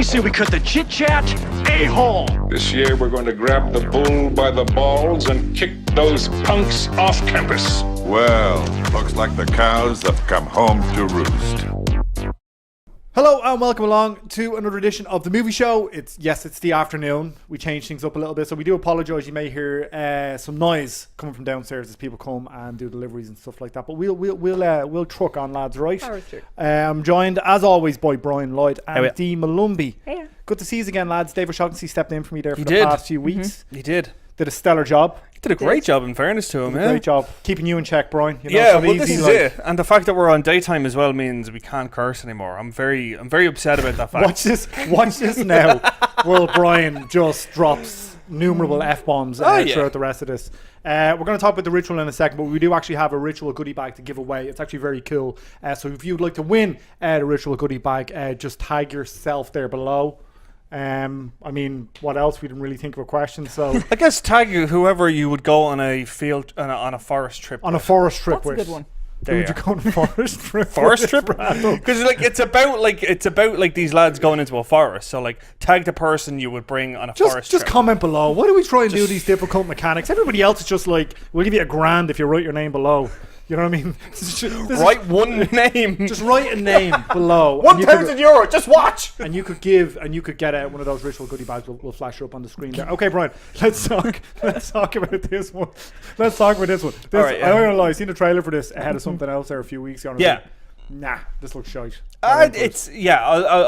you say we cut the chit-chat? A-hole! This year we're going to grab the bull by the balls and kick those punks off campus. Well, looks like the cows have come home to roost. Hello and welcome along to another edition of the movie show. It's the afternoon. We changed things up a little bit, so we do apologise. You may hear some noise coming from downstairs as people come and do deliveries and stuff like that. But we'll truck on, lads, right? I'm joined as always by Brian Lloyd and Dee Malumbi. Hey. Good to see you again, lads. Dave O'Shaughnessy stepped in for me there for the past few weeks. He did. Did a stellar job. Did a great job, in fairness to him. Great job keeping you in check, Brian. You know, yeah, so well, easy, this is it, and the fact that we're on daytime as well means we can't curse anymore. I'm very upset about that fact. Watch this now. Well, Brian just drops numerable f-bombs throughout the rest of this. We're going to talk about the ritual in a second, but we do actually have a ritual goodie bag to give away. It's actually very cool. So if you'd like to win the ritual goodie bag, just tag yourself there below. I mean, what else? We didn't really think of a question, so I guess tag whoever you would go on a field on a forest trip. On a forest trip, that's a good one. Who would you go on a forest trip? Forest trip, because it's about these lads going into a forest. So like, tag the person you would bring on a forest trip. Just comment below. Why do we try and do these difficult mechanics? Everybody else is just like, we'll give you $1,000 if you write your name below. You know what I mean? Write one name. Just write a name below. €1,000. Just watch. And you could get one of those ritual goodie bags. We'll flash up on the screen there. Okay, Brian. Let's talk about this one. All right, I don't know. I seen the trailer for this ahead of something else there a few weeks ago. Yeah. Nah, this looks shite. I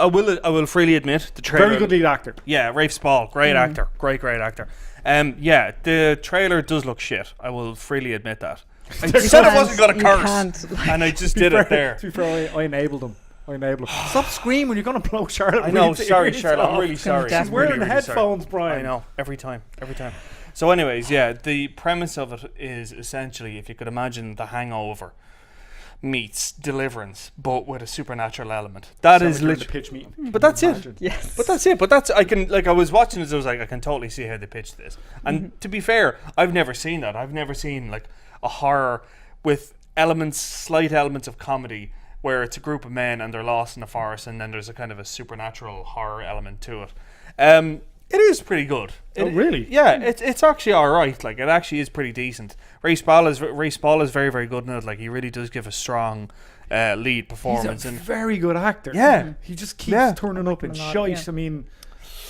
will freely admit the trailer. Very good lead actor. Yeah, Rafe Spall, great actor, great actor. The trailer does look shit. I will freely admit that. I said I wasn't going to curse, and I just did it there. To be fair, I enabled him. Stop screaming when you're going to blow Charlotte. I know, sorry, Charlotte. I'm really sorry. She's wearing really headphones, sorry. Brian. I know, every time. So anyways, the premise of it is essentially, if you could imagine, The Hangover meets Deliverance, but with a supernatural element. That is literally the pitch meeting. But that's it. Yes. But that's it. But that's I was watching this. I was like, I can totally see how they pitched this. And to be fair, I've never seen that. I've never seen like a horror with slight elements of comedy, where it's a group of men and they're lost in the forest, and then there's a kind of a supernatural horror element to it. It is pretty good. Really? Yeah, it's actually all right. Like, it actually is pretty decent. Ray Spall is very, very good in it. Like, he really does give a strong lead performance. He's a very good actor. Yeah, he just keeps turning up in shite. Yeah. I mean,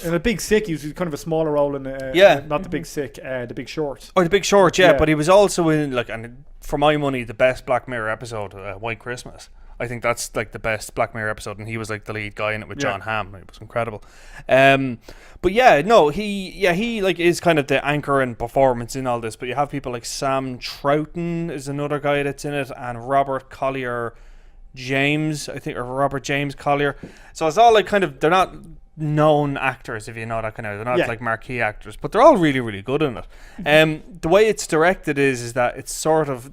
in A Big Sick, he was kind of a smaller role in not The Big Sick, The Big Short. Or The Big Short, yeah. But he was also in, like, and for my money, the best Black Mirror episode, White Christmas. I think that's like the best Black Mirror episode, and he was like the lead guy in it with John Hamm. It was incredible. But he like is kind of the anchor and performance in all this. But you have people like Sam Troughton is another guy that's in it, and Robert Collier James, I think, or Robert James Collier. So it's all like kind of, they're not known actors, if you know that kind of. They're not like marquee actors, but they're all really, really good in it. The way it's directed is that it's sort of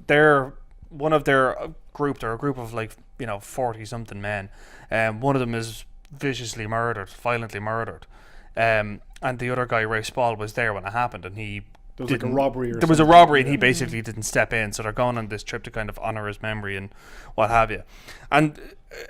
one of their group. They're a group of like 40 something men. One of them is violently murdered, and the other guy, Ray Spall, was there when it happened, and there was a robbery and he basically didn't step in, so they're going on this trip to kind of honor his memory and what have you. And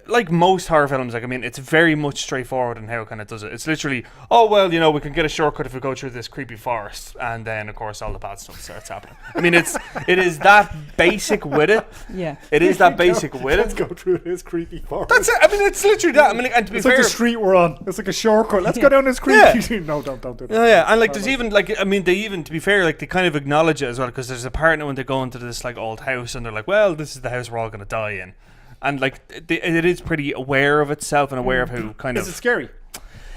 like most horror films, like, I mean, it's very much straightforward in how it kind of does it. It's literally, we can get a shortcut if we go through this creepy forest, and then of course all the bad stuff starts happening. I mean, it is that basic with it. Yeah, it is that basic with it. Let's go through this creepy forest. That's it. I mean, it's literally that. I mean, and to be it's fair, like the street we're on. It's like a shortcut. Let's go down this creepy. No, don't do that. Yeah, and like there's even like, I mean, to be fair, like they kind of acknowledge it as well, because there's a partner when they go into this like old house, and they're like, well, this is the house we're all gonna die in. And like it is pretty aware of itself and aware of who kind of. Is it scary?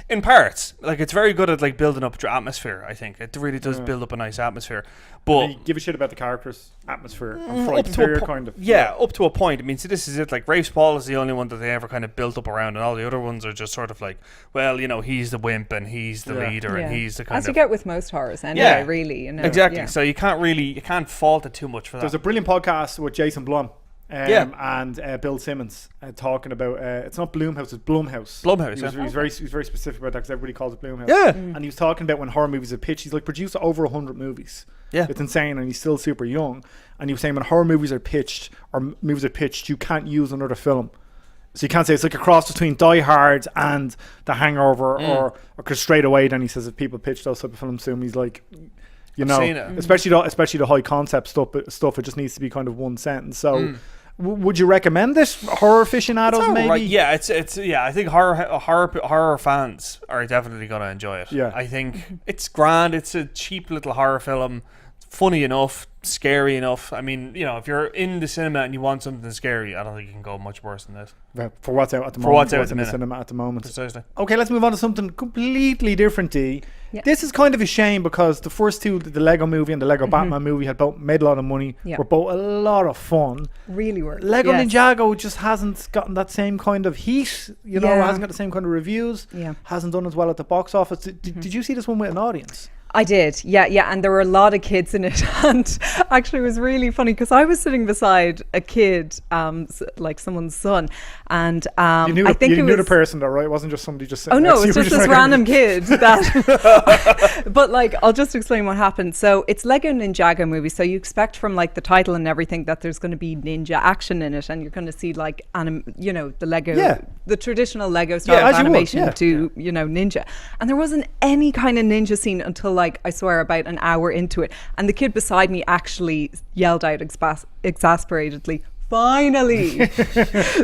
In parts, like it's very good at like building up atmosphere. I think it really does build up a nice atmosphere. But you give a shit about the characters, atmosphere, up to a kind of. Yeah, up to a point. I mean, so this is it. Like Rafe Spall is the only one that they ever kind of built up around, and all the other ones are just sort of like, well, he's the wimp and he's the leader and he's the kind as of. you get with most horrors, anyway. Really, exactly. Yeah. So you can't fault it too much for that. There's a brilliant podcast with Jason Blum. And Bill Simmons talking about it's not Blumhouse, it's Blumhouse. He's very specific about that, because everybody calls it Blumhouse. Yeah. And he was talking about when horror movies are pitched. He's like produced over 100 movies. Yeah, it's insane, and he's still super young. And he was saying when horror movies are pitched, you can't use another film So you can't say it's like a cross between Die Hard and The Hangover, or because straight away then he says if people pitch those type of films to him, he's like, you know, especially the high concept stuff. It just needs to be kind of one sentence. So. Would you recommend this horror aficionados? Maybe, right. Yeah, it's I think horror fans are definitely gonna enjoy it. Yeah, I think it's grand. It's a cheap little horror film, funny enough, scary enough. I mean, you know, if you're in the cinema and you want something scary, I don't think you can go much worse than this. For what's out at the moment. For what's out in the cinema at the moment. Precisely. Okay, let's move on to something completely different, D. Yeah. This is kind of a shame because the first two, the Lego movie and the Lego Batman movie, had both made a lot of money, were both a lot of fun. Really were. Lego Ninjago just hasn't gotten that same kind of heat, you know, hasn't got the same kind of reviews, hasn't done as well at the box office. Did you see this one with an audience? I did, yeah, and there were a lot of kids in it, and actually it was really funny because I was sitting beside a kid, like someone's son, and I think you it knew was the person though, right? It wasn't just somebody just sitting oh no, it's just this random kid that. But like, I'll just explain what happened. So it's Lego Ninjago movie, so you expect from like the title and everything that there's going to be ninja action in it, and you're going to see like the Lego, the traditional Lego style of animation to you know ninja, and there wasn't any kind of ninja scene until like I swear about an hour into it, and the kid beside me actually yelled out exasperatedly, "Finally!"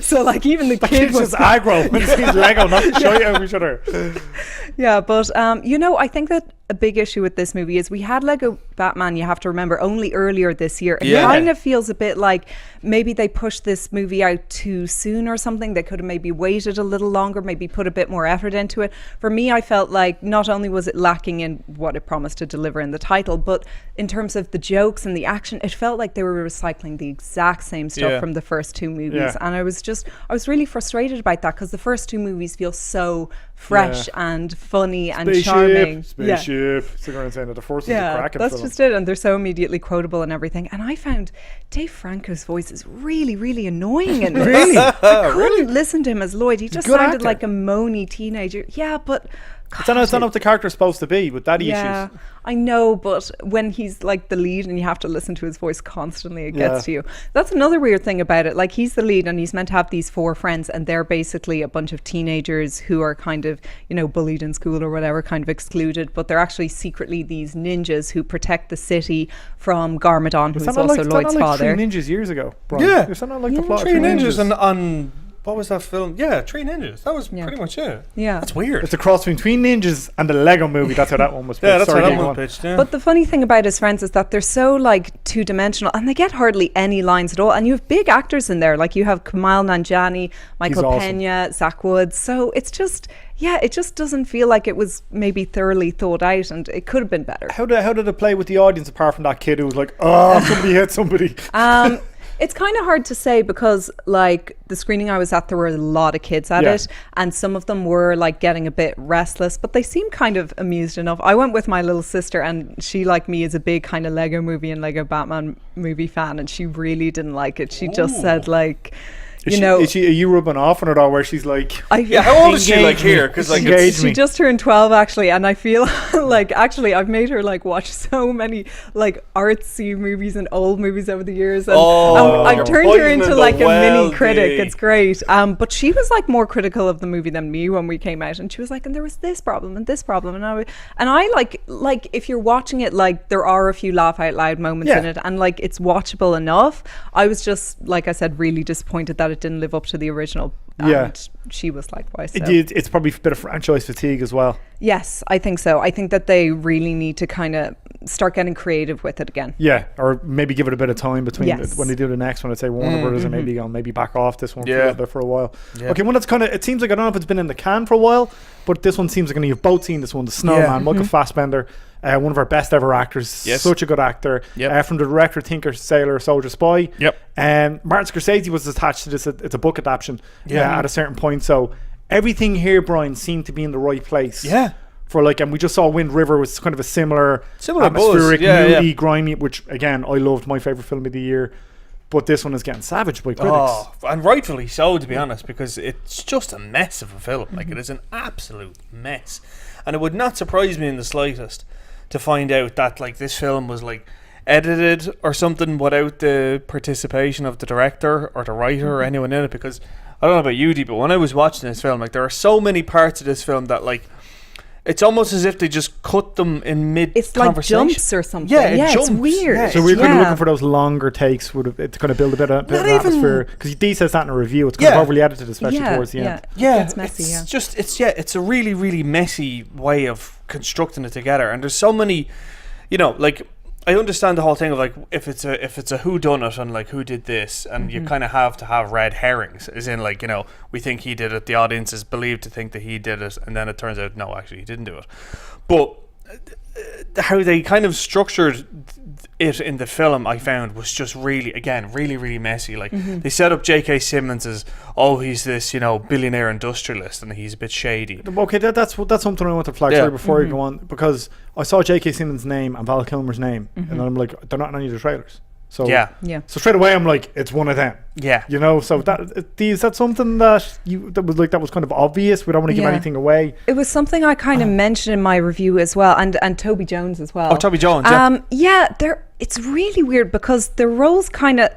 So like even the kid was just aggro when he sees Lego not to show you at each other. Yeah, but you know, I think that a big issue with this movie is we had Lego Batman, you have to remember, only earlier this year. It kind of feels a bit like maybe they pushed this movie out too soon or something. They could have maybe waited a little longer, maybe put a bit more effort into it. For me, I felt like not only was it lacking in what it promised to deliver in the title, but in terms of the jokes and the action, it felt like they were recycling the exact same stuff from the first two movies. And I was really frustrated about that because the first two movies feel so fresh and funny and charming. Spaceship. So going saying that the first was a cracking that's film. just it, and they're so immediately quotable and everything. And I found Dave Franco's voice is really, really annoying. And really, I couldn't listen to him as Lloyd. He just sounded like a moany teenager. Yeah, but it's not what the character's supposed to be with daddy issues. I know, but when he's like the lead and you have to listen to his voice constantly, it gets to you. That's another weird thing about it. Like, he's the lead and he's meant to have these four friends, and they're basically a bunch of teenagers who are kind of, you know, bullied in school or whatever, kind of excluded, but they're actually secretly these ninjas who protect the city from Garmadon, who's also Lloyd's father. Three Ninjas years ago, Brian. Yeah. It's not like the plot Three Ninjas on what was that film? Yeah, Three Ninjas. That was pretty much it. Yeah. That's weird. It's a cross between Ninjas and the Lego movie. That's how that one was pitched. Yeah, that's how that one was pitched, yeah. But the funny thing about his friends is that they're so like two-dimensional and they get hardly any lines at all. And you have big actors in there. Like you have Kumail Nanjiani, Michael Pena, Zach Woods. So it's just... yeah, it just doesn't feel like it was maybe thoroughly thought out, and it could have been better. How did it play with the audience apart from that kid who was like, oh, somebody hit somebody? It's kind of hard to say because, like, the screening I was at, there were a lot of kids at it, and some of them were, like, getting a bit restless, but they seemed kind of amused enough. I went with my little sister, and she, like me, is a big kind of Lego movie and Lego Batman movie fan, and she really didn't like it. She just said, like... Are you rubbing off on it all where she's like... how old is she, like, here? Because like she just turned 12, actually, and I feel like, actually, I've made her, like, watch so many, like, artsy movies and old movies over the years, and I've turned her into, like, a mini critic. It's great. But she was, like, more critical of the movie than me when we came out, and she was like, and there was this problem and this problem, and I like, if you're watching it, like, there are a few laugh out loud moments in it, and, like, it's watchable enough. I was just, like I said, really disappointed that it didn't live up to the original, and she was likewise. So. It's probably a bit of franchise fatigue as well. Yes, I think so. I think that they really need to kind of start getting creative with it again. Yeah, or maybe give it a bit of time between when they do the next one. I'd say Warner Brothers and maybe back off this one for a while. Yeah. Okay, one that's kind of, it seems like, I don't know if it's been in the can for a while, but this one seems like, you've both seen this one, The Snowman, Michael Fassbender. One of our best ever actors, such a good actor. From the director, Tinker, Sailor, Soldier, Spy. Martin Scorsese was attached to this. It's a book adaptation at a certain point. So everything here, Brian, seemed to be in the right place. For like, and we just saw Wind River was kind of a similar atmospheric, moody, grimy, which again I loved. My favorite film of the year. But this one is getting savaged by critics. And rightfully so, to be honest, because it's just a mess of a film. Like, it is an absolute mess. And it would not surprise me in the slightest to find out that, like, this film was, like, edited or something without the participation of the director or the writer or anyone in it, because I don't know about you, Dee, but when I was watching this film, like there are so many parts of this film that like it's almost as if they just cut them in mid. It's like jumps or something. Yeah, it's weird. Yeah, so we're kind of looking for those longer takes. It's going to build a bit of atmosphere. Because Dee says that in a review. It's kind of overly edited, especially towards the end. Yeah, it's messy. It's a really, really messy way of constructing it together. And there's so many, like I understand the whole thing of like if it's a who done it and like who did this, and you kind of have to have red herrings, as in like we think he did it, the audience is believed to think that he did it, and then it turns out no, actually he didn't do it. But how they kind of structured it in the film, I found, was just really messy. Like they set up J.K. Simmons as he's this billionaire industrialist and he's a bit shady. Okay, that's something I want to flag through before you go on, because I saw J.K. Simmons' name and Val Kilmer's name, and I'm like, they're not in any of the trailers. So So straight away I'm like, it's one of them. Yeah. So is that something that was kind of obvious? We don't want to give anything away. It was something I kind of mentioned in my review as well, and Toby Jones as well. Oh, Toby Jones. It's really weird because the roles kind of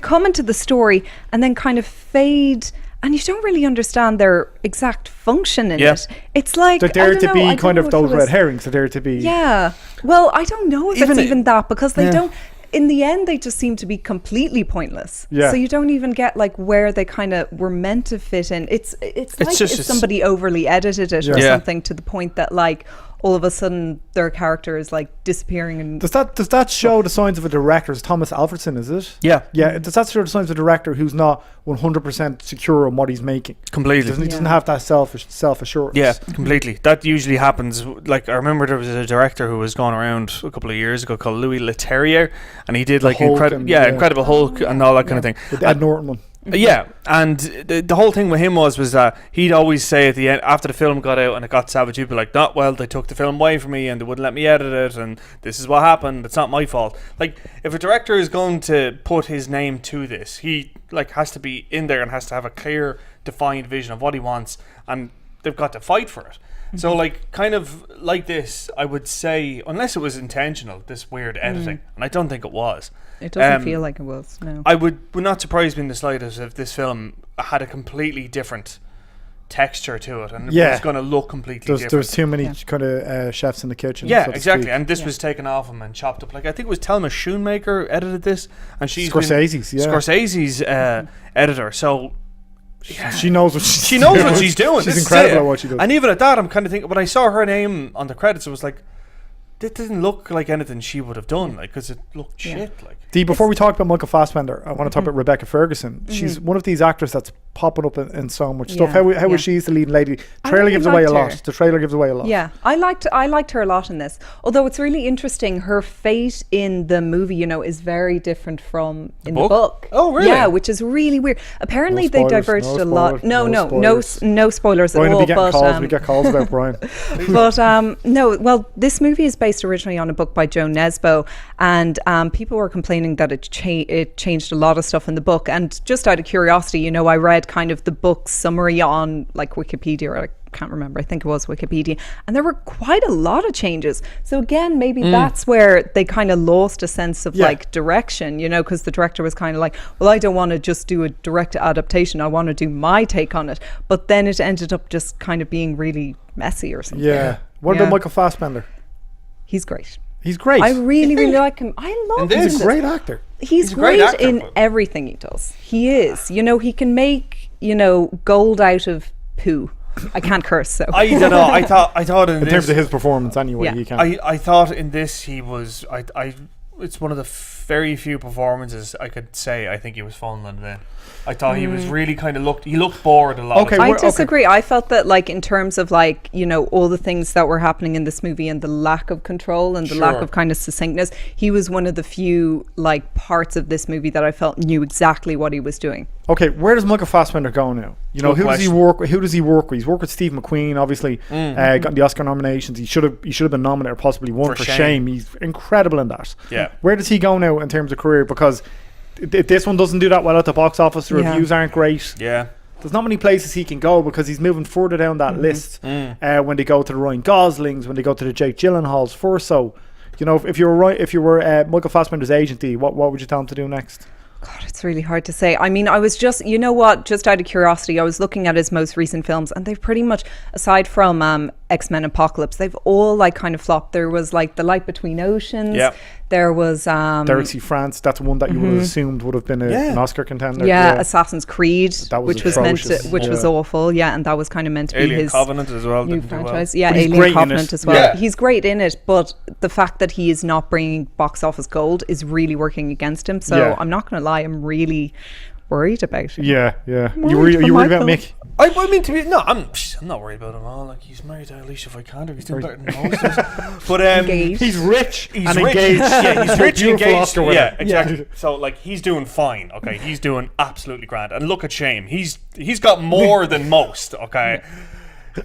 come into the story and then kind of fade, and you don't really understand their exact function in it. It's like they're there to be kind of those red herrings. They're there to be. Yeah. Well, I don't know if it's even that, because they don't. In the end, they just seem to be completely pointless. Yeah. So you don't even get like where they kind of were meant to fit in. It's like if somebody overly edited it or something, to the point that like all of a sudden their character is like disappearing. And does that show the signs of a director? Is Thomas Alfredson, is it? Yeah. Does that show the signs of a director who's not 100% secure on what he's making? Completely. He doesn't have that self-assurance. Yeah, completely. That usually happens. Like I remember there was a director who was going around a couple of years ago called Louis Leterrier, and he did like Incredible Hulk and all that kind of thing. With Ed Norton one. Yeah, and the whole thing with him was that he'd always say at the end, after the film got out and it got savage, he'd be like, "No, well, they took the film away from me and they wouldn't let me edit it, and this is what happened. It's not my fault." Like, if a director is going to put his name to this, he like has to be in there and has to have a clear, defined vision of what he wants, and they've got to fight for it. So, like, kind of like this, I would say, unless it was intentional, this weird editing, and I don't think it was. It doesn't feel like it was, no. I would not surprise me in the slightest if this film had a completely different texture to it, and it was going to look completely different. There's too many kind of chefs in the kitchen. Yeah, so exactly. And this was taken off him and chopped up. Like, I think it was Thelma Schoonmaker edited this, and she's Scorsese's editor. So she knows what she's doing. She's incredible at what she does. And even at that, I'm kind of thinking, when I saw her name on the credits, it was like, it didn't look like anything she would have done, like, because it looked shit. Like, Dee, before we talk about Michael Fassbender, I want to talk about Rebecca Ferguson. She's one of these actors that's popping up in so much stuff. How was she the lead lady? Trailer gives away a lot. The trailer gives away a lot. Yeah, I liked her a lot in this. Although it's really interesting, her fate in the movie, is very different from in the book. Oh, really? Yeah, which is really weird. Apparently, they diverged a lot. No spoilers at all. We get calls about Brian. But this movie is based originally on a book by Joan Nesbo, and people were complaining that it changed a lot of stuff in the book. And just out of curiosity, I read kind of the book summary on like Wikipedia, or I can't remember, I think it was Wikipedia, and there were quite a lot of changes. So again, maybe that's where they kind of lost a sense of like direction, because the director was kind of like, well, I don't want to just do a direct adaptation, I want to do my take on it. But then it ended up just kind of being really messy or something. What about Michael Fassbender? He's great. I really like him. I love him. He's a great actor. He's great in everything he does. He is. He can make, gold out of poo. I can't curse, so. I don't know. I thought in terms of his performance anyway, he can. I thought in this he was, it's one of the very few performances I could say I think he was falling in. I thought he was really kind of looked bored a lot. I disagree. I felt that like in terms of like, all the things that were happening in this movie and the lack of control and the lack of kind of succinctness, he was one of the few like parts of this movie that I felt knew exactly what he was doing. Okay, where does Michael Fassbender go now? Who does he work with? He's worked with Steve McQueen, obviously. Got the Oscar nominations. He should have been nominated, or possibly won for Shame. He's incredible in that. Yeah. Where does he go now in terms of career? Because this one doesn't do that well at the box office. The reviews aren't great. Yeah. There's not many places he can go because he's moving further down that list. When they go to the Ryan Goslings, when they go to the Jake Gyllenhaals first. So, if you were Michael Fassbender's agent, what would you tell him to do next? God, it's really hard to say. I mean, I was just, you know what, just out of curiosity, I was looking at his most recent films, and they've pretty much, aside from X-Men Apocalypse, they've all like kind of flopped. There was like The Light Between Oceans. Yeah. There was Derek C. France. That's one that you would have assumed would have been an Oscar contender. Yeah, Assassin's Creed, That was which was meant to, atrocious. which was awful. Yeah, and that was kind of meant to be Alien his Covenant as well. new didn't do well. franchise. Yeah, But he's great Alien in Covenant it. as well. Yeah. He's great in it, but the fact that he is not bringing box office gold is really working against him. So Yeah. I'm not going to lie, I'm really worried about it. Yeah. You Worried for worried about Michael. Mick? I mean, to be I'm not worried about him at all. Like, he's married to Alicia Vikander. He's doing better than most of us. But Engaged. He's rich he's and rich. engaged. Yeah, he's to a rich, beautiful engaged. Oscar winner. Yeah, exactly. So like, he's doing fine. Okay, he's doing absolutely grand. And look at Shame. He's got more than most. Okay.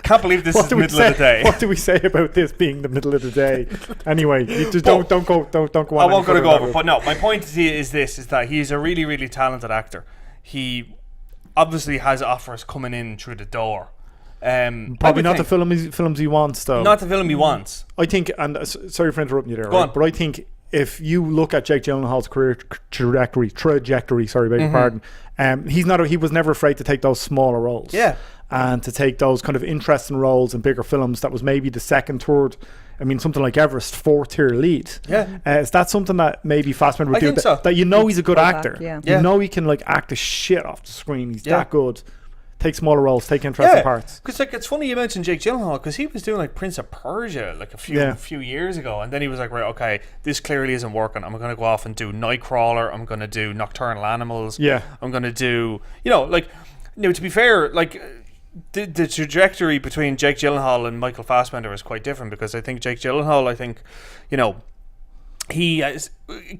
Can't believe this is the middle of the day. What do we say about this being the middle of the day? Anyway, you just don't go on. I won't any go further. over. But no, my point is that he's a really, really talented actor. He obviously has offers coming in through the door. Probably not the films he wants, though. Not the film he wants. I think, and sorry for interrupting you there, Go right? on. But I think if you look at Jake Gyllenhaal's career trajectory, sorry, beg your pardon, he was never afraid to take those smaller roles. Yeah. And to take those kind of interesting roles in bigger films that was maybe the second, third, I mean, something like Everest, 4th-tier lead. Yeah. Is that something that maybe Fassbender would I do? think so. That you know he's a good Pull back, actor. yeah. Yeah. You know he can like act the shit off the screen. He's Yeah. that good. Take smaller roles, take interesting parts. Because like, it's funny you mentioned Jake Gyllenhaal, because he was doing like Prince of Persia like a few years ago, and then he was like, right, okay, this clearly isn't working. I'm going to go off and do Nightcrawler. I'm going to do Nocturnal Animals. Yeah. I'm going to do, to be fair, like the trajectory between Jake Gyllenhaal and Michael Fassbender is quite different, because I think Jake Gyllenhaal, he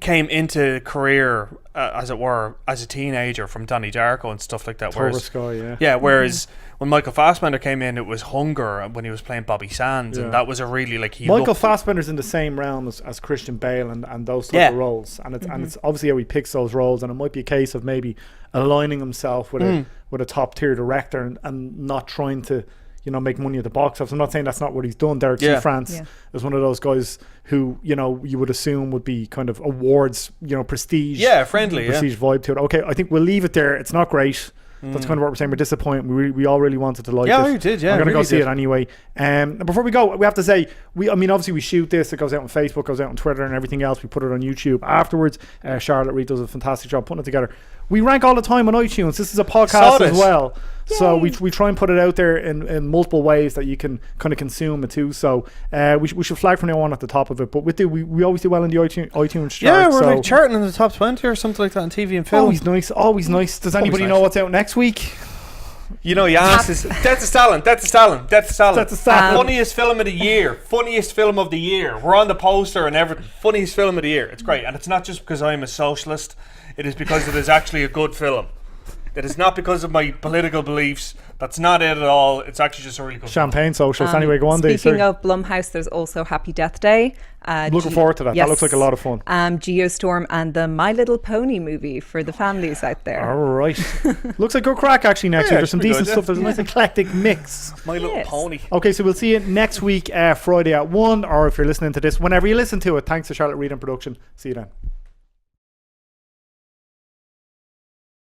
came into career, as it were, as a teenager from Donnie Darko and stuff like that. Cobra Sky, yeah. Yeah, whereas when Michael Fassbender came in, it was Hunger when he was playing Bobby Sands, and that was a really Michael Fassbender's in the same realm as Christian Bale and those type of roles, and it's obviously how he picks those roles, and it might be a case of maybe aligning himself with a top tier director and not trying to make money at the box office. I'm not saying that's not what he's done. Derek C. France is one of those guys who you would assume would be kind of awards, prestige, prestige vibe to it. Okay, I think we'll leave it there. It's not great. That's kind of what we're saying. We're disappointed. We all really wanted to like it. Yeah, we did. Yeah, I'm going to really go see it anyway. And before we go, we have to say, obviously we shoot this. It goes out on Facebook, goes out on Twitter, and everything else. We put it on YouTube afterwards. Charlotte Reed does a fantastic job putting it together. We rank all the time on iTunes. This is a podcast as well. Yay. So we try and put it out there in multiple ways that you can kind of consume it too. So we should flag from now on at the top of it. But we always do well in the iTunes charts. Yeah, we're like charting in the top 20 or something like that on TV and film. Always nice. Does anybody know what's out next week? You asked us. Death to Stalin. Funniest film of the year. Funniest film of the year. We're on the poster and everything. Funniest film of the year. It's great. And it's not just because I'm a socialist. It is because it is actually a good film. It is not because of my political beliefs. That's not it at all. It's actually just a really good Champagne socialist. Anyway, go on, Dave. Speaking of Blumhouse, there's also Happy Death Day. Looking forward to that. Yes. That looks like a lot of fun. Geostorm and the My Little Pony movie for the families out there. All right. Looks like good crack actually next week. There's some decent stuff. There's a nice eclectic mix. My Little Pony. Okay, so we'll see you next week, Friday at 1, or if you're listening to this, whenever you listen to it. Thanks to Charlotte Reed and production. See you then.